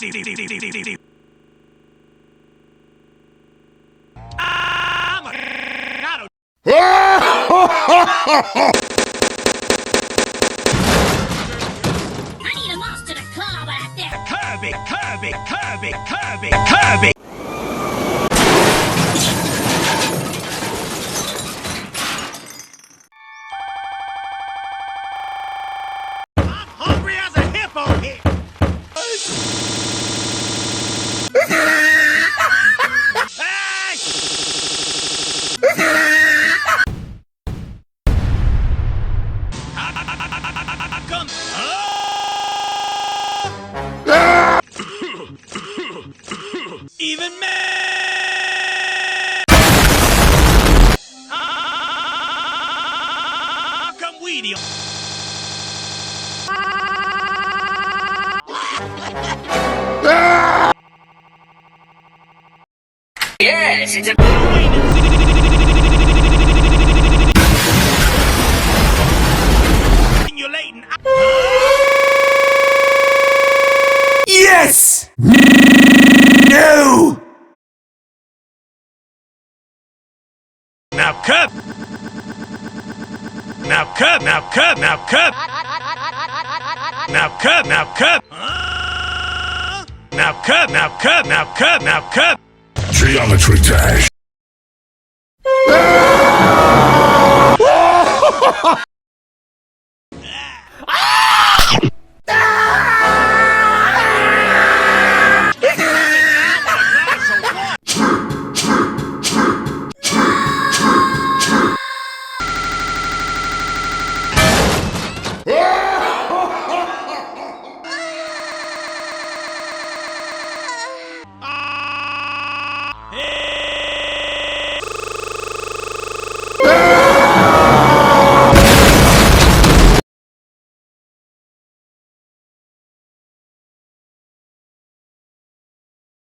I need a monster to club out there. Kirby! I'm hungry as a hippo here! Even man! Come weedy! Yes, it's a... Simulating. Yes! No! Now Kirby! Now Kirby! Now Kirby! Now Kirby! Now Kirby! Now Kirby! Now Kirby! Now Kirby! Now Kirby! Now Kirby! Geometry dash.